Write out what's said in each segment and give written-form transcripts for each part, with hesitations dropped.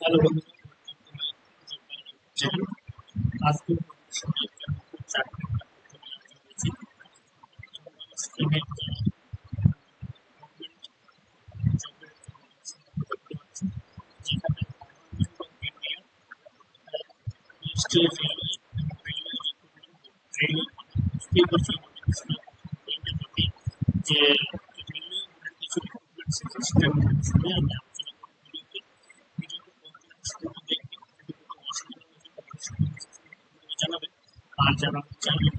Hello বন্ধুরা, আজকে চাকরি স্কিমের যেখানে স্টেট রেলওয়ে যে কিছু রিক্রুটমেন্ট সিস্টেম শুনে আমি আলোচনা জানাবেন। আর যারা চ্যানেল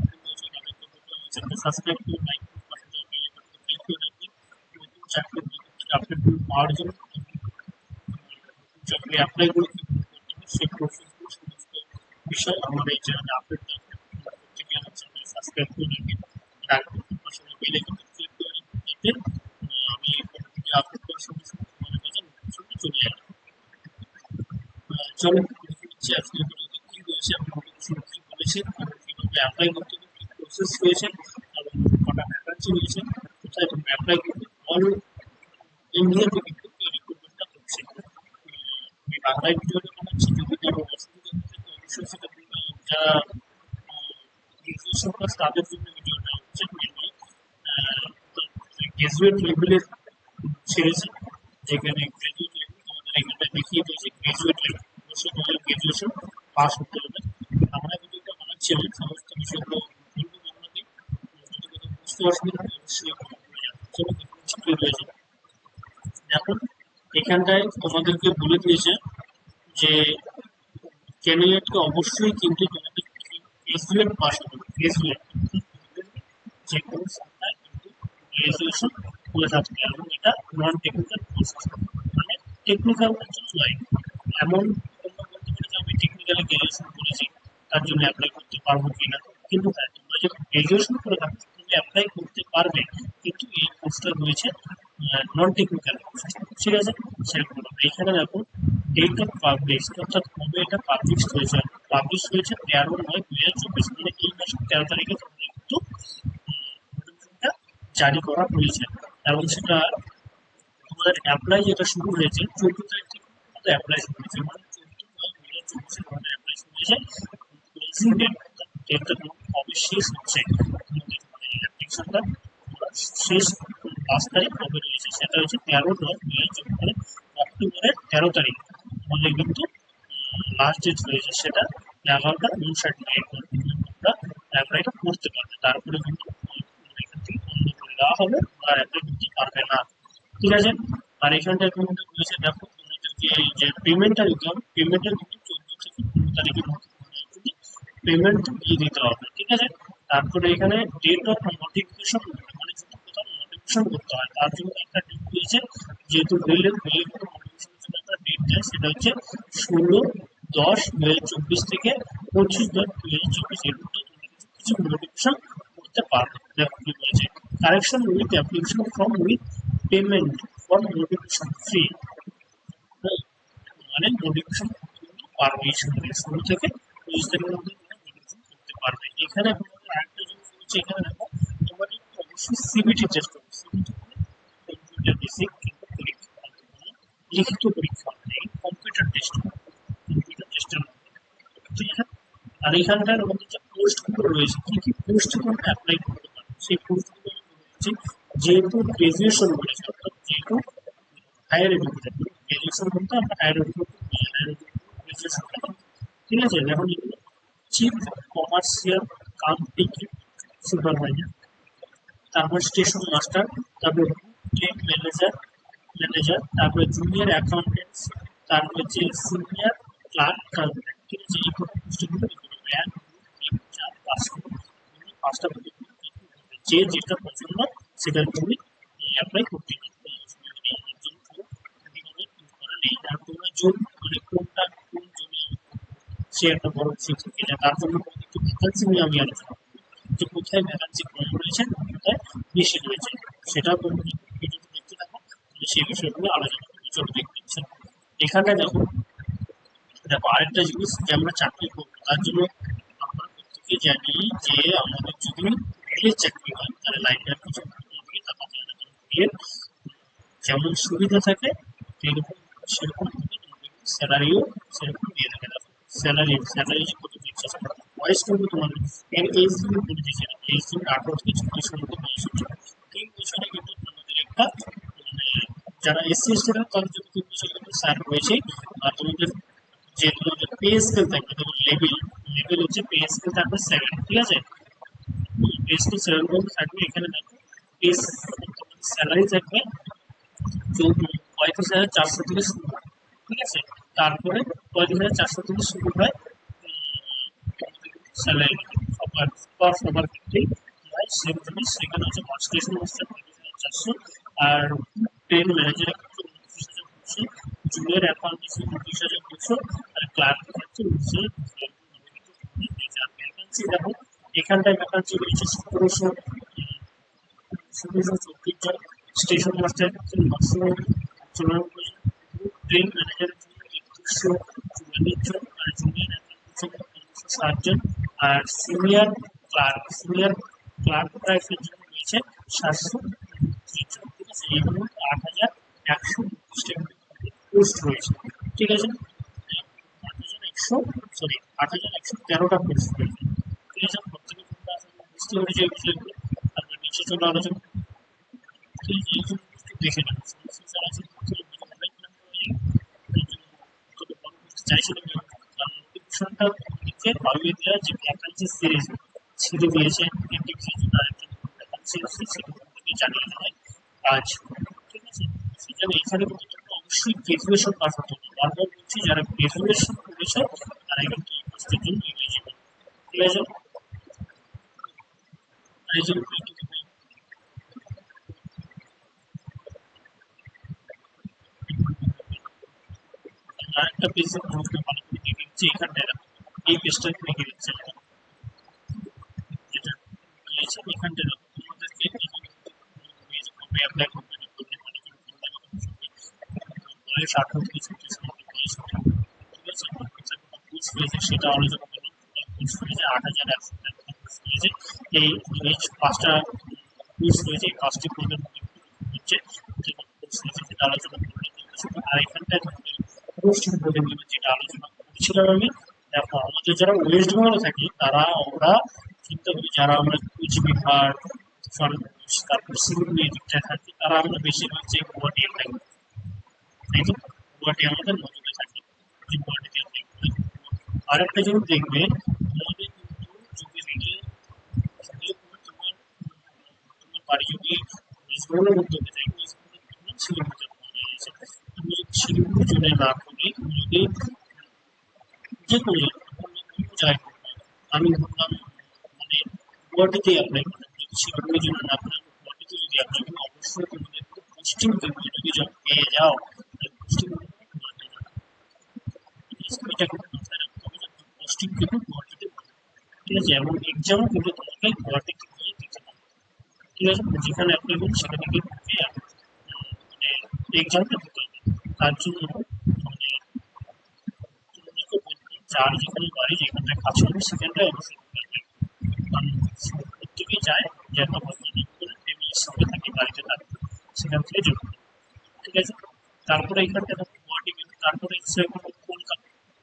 সাবস্ক্রাইব করে লাইক চাকরির আপডেট পাওয়ার জন্য চাকরি অ্যাপ্লাই করে সেই প্রসেসগুলো সমস্ত বিষয় আমার এই চ্যানেলে আপডেট করতে গিয়ে আমার চ্যানেল সাবস্ক্রাইব করে রাখবেন আসলে বেল আইকনটা ক্লিক করে রাখবেন যাতে আমি পরবর্তী আপডেট করার সঙ্গে সঙ্গে তোমাদের কাছে নোটিফিকেশন চলে আসবে। চলো দেখে নিচ্ছি আজকে ভিডিওতে কি রয়েছে, আমি নোটিফিকেশন কি বলেছে এবং কিভাবে অ্যাপ্লাই করতে হবে, কি প্রসেস রয়েছে এবং কটা ভ্যাকান্সি রয়েছে, কোথায় তোমরা অ্যাপ্লাই করবে। অল ইন্ডিয়াতে কিন্তু এই রিক্রুটমেন্টটা হচ্ছে। আমি বাংলায় ভিডিওটা বানাচ্ছি, যদি কারো অসুবিধা হয়ে থাকে অবশ্যই সেটা যারা গ্রাজুয়েশন ক্লাস তাদের জন্য ভিডিওটা হচ্ছে মেনলি গ্রাজুয়েট লেভেলের ছেড়েছে, যেখানে গ্রাজুয়েট লেভেল তোমাদের এখানে দেখিয়ে দিয়েছে গ্রাজুয়েট লেভেল, অবশ্যই তোমাদের গ্রাজুয়েশন পাস করতে হবে। আমরা ভিডিওটা বানাচ্ছি আমি সমস্ত বিষয়গুলো বলবো বাংলাতে, যদি কোনো বুঝতে অসুবিধা হয় অবশ্যই কমেন্ট করে জানাবো। চলো দেখে নিচ্ছি কি রয়েছে। দেখো এখানটায় তোমাদেরকে বলে দিয়েছে যে ক্যান্ডিডেটকে অবশ্যই কিন্তু তোমাদের গ্রাজুয়েট পাস করবে, গ্রাজুয়েট যে কোনো সংস্থায় কিন্তু গ্রাজুয়েশন করে থাকতে হবে এবং এটা নন টেকনিক্যাল কোর্স, মানে টেকনিক্যাল জন্য নয়। এমন তোমরা বলতে পারো যে আমি টেকনিক্যালি গ্রাজুয়েশন করেছি তার জন্য অ্যাপ্লাই করতে পারবো কিনা, কিন্তু হ্যাঁ তোমরা যখন গ্রাজুয়েশন করে থাকছো তুমি অ্যাপ্লাই করতে পারবে, কিন্তু এই কোর্সটা রয়েছে নন টেকনিক্যাল কোর্স, ঠিক আছে। সেরকম এখানে দেখো ডেট অফ পাবলিশ অর্থাৎ কবে এটা পাবলিশ হয়েছে, পাবলিশ হয়েছে 13/9/2024, মানে এই মাসের 13 তারিখে কিন্তু নোটিফিকেশনটা জারি করা হয়েছে এবং সেটা তোমাদের অ্যাপ্লাই যেটা শুরু হয়েছে 14 তারিখ থেকে তোমাদের অ্যাপ্লাই শুরু হয়েছে, মানে 14/9/2024 তোমাদের অ্যাপ্লাই শুরু হয়েছে। ক্লোজিং ডেট ডেটটা কবে শেষ হচ্ছে তোমাদের মানে অ্যাপ্লিকেশনটা শেষ 5 তারিখ কবে রয়েছে সেটা হচ্ছে 13/9/2024, মানে অক্টোবরের 13 তারিখ আমাদের কিন্তু লাস্ট ডেট রয়েছে, সেটা 11টা 59 তোমরা অ্যাপ্লাইটা করতে পারবে, তারপরে কিন্তু এখান থেকে বন্ধ করে দেওয়া হবে আর অ্যাপ্লাই করতে পারবে না, ঠিক আছে। আর এখানটায় তোমাদের রয়েছে দেখো তোমাদেরকে যে পেমেন্টটা দিতে হবে, পেমেন্টটা কিন্তু 14 থেকে 15 তারিখের মধ্যে কিন্তু পেমেন্ট দিয়ে দিতে হবে, ঠিক আছে। তারপরে এখানে ডেট অফ নোটিফিকেশন, মানে যদি কোথাও নোটিফিকেশন করতে হয় তার জন্য একটা ডেট দিয়েছে, যেহেতু রেলের নোটিফিকেশনের জন্য একটা ডেট দেয় সেটা হচ্ছে 16/10/2024 থেকে 25/10/2024, এর মধ্যে তোমরা কিছু নোটিফিকেশন করতে পারবে। দেখো কি বলেছে, correction with application form with payment for notification free, মানে নোটিফিকেশন কিন্তু পারবে এই শুরু থেকে 25 তারিখের মধ্যে নোটিফিকেশন করতে পারবে। এখানে তোমাদের আরেকটা জিনিস রয়েছে, এখানে দেখো তোমাদের অবশ্যই সিবিটি টেস্ট হবে, সিবিটি কম্পিউটার বেসিক কিন্তু পরীক্ষা, লিখিত পরীক্ষা নেই, কম্পিউটার টেস্ট, কম্পিউটার টেস্টের মধ্যে, ঠিক আছে। আর এখানটার মধ্যে যে পোস্টগুলো রয়েছে কি কি পোস্টে তোমরা অ্যাপ্লাই করতে পারো সেই পোস্টগুলো রয়েছে, যেহেতু গ্রাজুয়েশন করেছে অর্থাৎ যেহেতু হায়ার এডুকেশন, গ্রাজুয়েশন বলতে আমরা হায়ার এডুকেশন, ঠিক আছে। যেমন এগুলো চিফ কমার্শিয়াল কাম সুপারভাইজার, তারপর স্টেশন মাস্টার, তারপর ট্রেন ম্যানেজার, তারপরে জুনিয়র অ্যাকাউন্টেন্ট, তারপর হচ্ছে সিনিয়র ক্লার্ক কাউন্টেন্ট, ঠিক আছে। এই পোস্টগুলো র্যাঙ্ক 5টা যে যেটা পছন্দ সেটা তুমি অ্যাপ্লাই করতে পারো, নেই আর তোমরা জোন মানে কোনটা কোন জোনে সে একটা বড় বিষয় থেকে যায়, তার জন্য একটু ভ্যাকান্সি নিয়ে আমি আলোচনা করবো যে কোথায় ভ্যাকান্সি কম রয়েছে কোথায় বেশি রয়েছে, সেটাও তোমরা ভিডিওটি দেখতে থাকো, সেই বিষয়গুলো আলোচনা করবো। চলো দেখতে পাচ্ছি এখানে দেখো, দেখো আরেকটা জিনিস যে আমরা চাকরি করবো তার জন্য আমরা প্রত্যেকে জানি যে আমাদের যদি রেলের চাকরি হয় তাহলে লাইনের কিছু দিকে টাকা যায় না, কারণ রেলের যেমন সুবিধা থাকে সেরকম স্যালারিও সেরকম দিয়ে দেবে। স্যালারি যে কত দিচ্ছে, বয়স কিন্তু তোমাদের এজ কিন্তু বলে দিচ্ছে না, এজ কিন্তু 18 থেকে 34 মধ্যে বয়স হচ্ছে। 3 বছরে কিন্তু তোমাদের একটা মানে যারা এসসি এসটি তাদের জন্য 3 বছর কিন্তু স্যার রয়েছে। আর তোমাদের যে তোমাদের পে স্কেল থাকবে, তোমার লেভেল লেভেল হচ্ছে পে স্কেল থাকবে 7, ঠিক আছে? পে স্কেল 7 পর্যন্ত থাকবে। এখানে দেখো পে স্যালারি থাকবে 35,400 থেকে শুরু হয়, ঠিক আছে? তারপরে 35,400 থেকে শুরু হয় স্যালারি, সবার ক্ষেত্রেই হয় সেম জিনিস। সেখানে হচ্ছে কনস্টিটিউশন হচ্ছে 35,400, আর ট্রেন ম্যানেজারের ক্ষেত্রে 29,200, জুনিয়র অ্যাকাউন্টেন্ট 29,200, আর ক্লার্কের ক্ষেত্রে 29,200 আর ভ্যাকান্সি দেখো এখানটায় ভ্যাকান্সি রয়েছে 1724 জন, স্টেশন মাস্টারের ক্ষেত্রে 994 জন, ট্রেন ম্যানেজারের জন্য 2144 জন, আর জুনিয়র অ্যাকাউন্টেন্ট 560 জন, আর সিনিয়র ক্লার্ক প্রাইসের জন্য রয়েছে 730 জন, ঠিক আছে? এই হলো 8,125টা পোস্ট রয়েছে, ঠিক আছে? 8,113টা পোস্ট রয়েছে, ঠিক আছে? প্রত্যেকে তোমরা বুঝতে পেরেছো এই বিষয়গুলো। তারপর নিচে চলে আলোচনা, ঠিক আছে? এই জন্য দেখে নেবো সমস্যা যারা আছে অনেক নাম্বার হয়ে যাবে। এই জন্য তোকে ফলো করতে চাইছিলাম, কারণ নোটিফিকেশনটা দিচ্ছে ভাবিয়ে দেওয়া যে ভ্যাকান্সি সিরিজ ছেড়ে দিয়েছে, এনটিপিসির জন্য আরেকটা ভ্যাকান্সি আসছে, সেটা থেকে জানিয়ে দেওয়ায় কাজ, ঠিক আছে? সেখানে এখানে কিন্তু তোমরা অবশ্যই গ্রাজুয়েশন পাস হতে হবে। বারবার বলছি, যারা গ্রাজুয়েশন করেছে তারা কিন্তু এই পোস্টের জন্য এলিজিবল, ঠিক আছে? এই জন্য আরেকটা পেজ তোমাকে ভালো করে দেখে দিচ্ছি, এখানটায় দেখো এই পেজটা দেখে দিচ্ছে যেটা দিয়েছে, এখানটায় দেখো তোমাদেরকে কবে অ্যাপ্লাই করবে না করবে, মানে কি বয়স 18 থেকে 36 মধ্যে বয়স হবে, ঠিক আছে? কোর্স রয়েছে সেটা আলোচনা করলাম। কোর্স রয়েছে 8,100 টাকা কোর্স রয়েছে। এই 5টা কোর্স রয়েছে, এই 5টি কোর্সের মধ্যে হচ্ছে যে কোর্স রয়েছে সেটা আলোচনা করলাম। আর এখানটায় পোস্ট বলে দিল যেটা আলোচনা করছিলাম আমি। দেখো আমাদের যারা ওয়েস্ট বেঙ্গলে থাকি তারা আমরা চিন্তা করি, যারা আমরা কুচবিহার, তারপর শিলিগুড়ি এই দিকটায় থাকি, তারা আমরা বেশিরভাগ যে গুয়াহাটি অ্যাপ্লাই করি, তাই তো? গুয়াহাটি আমাদের নজরে থাকে, যে গুয়াহাটিতে অ্যাপ্লাই করি। আরেকটা জিনিস দেখবে, আমাদের কিন্তু যদি রেলে যদি তোমার তোমার বাড়ি যদি ওয়েস্ট বেঙ্গলের মধ্যে হতে চাই, ওয়েস্ট বেঙ্গল তোমার শিলিগুড়িতে পড়ে গেছে। তুমি যদি শিলিগুড়ি চলে না করে তুমি যদি যে কোনো যাই হোক, আমি ভাবলাম মানে গুয়াহাটিতেই অ্যাপ্লাই করি, যদি শিলিগুড়ির জন্য না করে গুয়াহাটিতে যদি অ্যাপ্লাই করি, অবশ্যই তোমাদের পোস্টিং কিন্তু যদি জব পেয়ে যাও পোস্টিং গুয়াহাটি না, এটা কিন্তু মাথায় রাখতে হবে যে পোস্টিং কিন্তু গুয়াহাটিতে পাবে, ঠিক আছে? এবং এক্সামও কিন্তু তোমাকে গুয়াহাটিতে গিয়ে দিতে হবে, ঠিক আছে? যেখানে অ্যাপ্লাই করি সেখানে গিয়ে মানে এক্সামটা দিতে হবে। তার জন্য মানে তোমাদেরকে বলবো, যার যেখানে বাড়ি যেখানটায় কাজ করবে সেখানটায় অবশ্যই কারণ প্রত্যেকেই চায় যে একটা ভদ্রলোক করে ফ্যামিলির সঙ্গে থাকে, বাড়িতে থাকে, সেখান থেকে যোগ করে, ঠিক আছে? তারপরে এখানটা দেখো গুয়াহাটি গেল, তারপরে ইচ্ছা করলো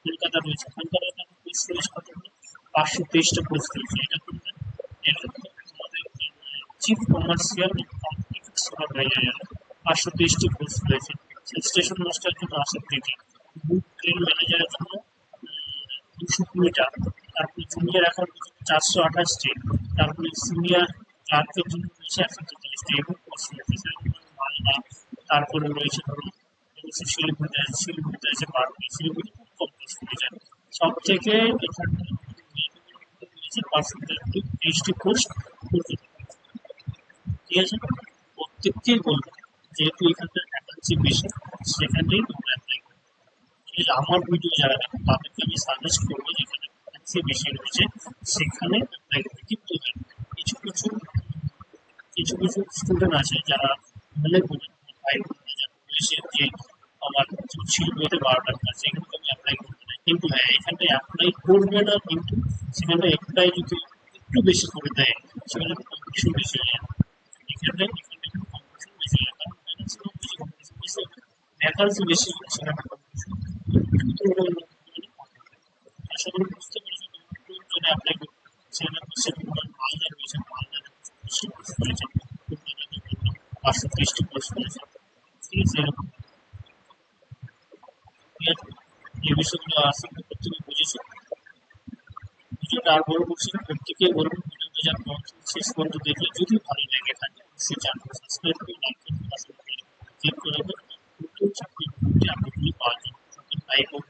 কলকাতা রয়েছে, কলকাতায় দেখো পোস্ট রয়েছে কতগুলো, 523টা পোস্ট রয়েছে। এটা করবে, এটা তোমাদের চিফ কমার্শিয়াল কম্পিটিটিভ সুপারভাইজার 523টি পোস্ট রয়েছে। স্টেশন মাস্টারের জন্য 68টি, বুক ট্রেন ম্যানেজারের জন্য 220টা, তারপরে জুনিয়র অ্যাকাউন্টের জন্য 428টি, তারপরে সিনিয়র ক্লার্কের জন্য রয়েছে 143টি, এবং পোস্ট রয়েছে সেরকম মালদা, তারপরে রয়েছে ধরো শিলিগুড়িতে আছে 12টি, শিলিগুড়ি খুব কম পোস্ট রয়েছে। সব থেকে এখানে রয়েছে 523টি পোস্ট, ঠিক আছে? প্রত্যেককেই বলবো যেহেতু এখানকার ভ্যাকান্সি বেশি, সেখানেই তোমরা অ্যাপ্লাই করো। ঠিক আছে? আমার ভিডিও যারা দেখো তাদেরকে আমি সাজেস্ট করবো যেখানে ভ্যাকান্সি বেশি রয়েছে সেখানে অ্যাপ্লাই করতে। কিন্তু হ্যাঁ, কিছু কিছু কিছু কিছু স্টুডেন্ট আছে যারা মনে করে ভাই যারা বলেছে যে আমার শিলিগুড়িতে 12টার কাছে এখানে তো আমি অ্যাপ্লাই করবো না, কিন্তু হ্যাঁ এখানটায় অ্যাপ্লাই করবে না, কিন্তু সেখানটা একটাই যদি একটু বেশি করে দেয় সেখানে কম্পিটিশন বেশি হয়ে যাবে। এখানটায় কিন্তু কম্পিটিশন বেশি হয়, কারণ ভ্যাকান্সি কম বেশি কম্পিটিশন বেশি, ভ্যাকান্সি বেশি সেখানে কম্পিটিশন, তো আশা করি বুঝতে পেরেছো তোমরা কোন জনে অ্যাপ্লাই করবে। সেখানে কোশ্চেন তোমার মালদা রয়েছে, মালদা বেশি কোর্স করেছে, কলকাতাতে বললাম 530টি কোর্স করেছে, ঠিক আছে এরকম। ঠিক আছে, এই বিষয়গুলো আশা করি প্রত্যেকে বুঝেছো। ভিডিওটা আর বড় করছি না, প্রত্যেকেই বলবো ভিডিওটা যেন শেষ পর্যন্ত দেখলে যদি ভালো লেগে থাকে অবশ্যই চ্যানেল সাবস্ক্রাইব করে লাইক করে পাশে ক্লিক করে দেবেন। নতুন চাকরির আপডেটগুলি পাওয়ার জন্য। সকল ভাই বোন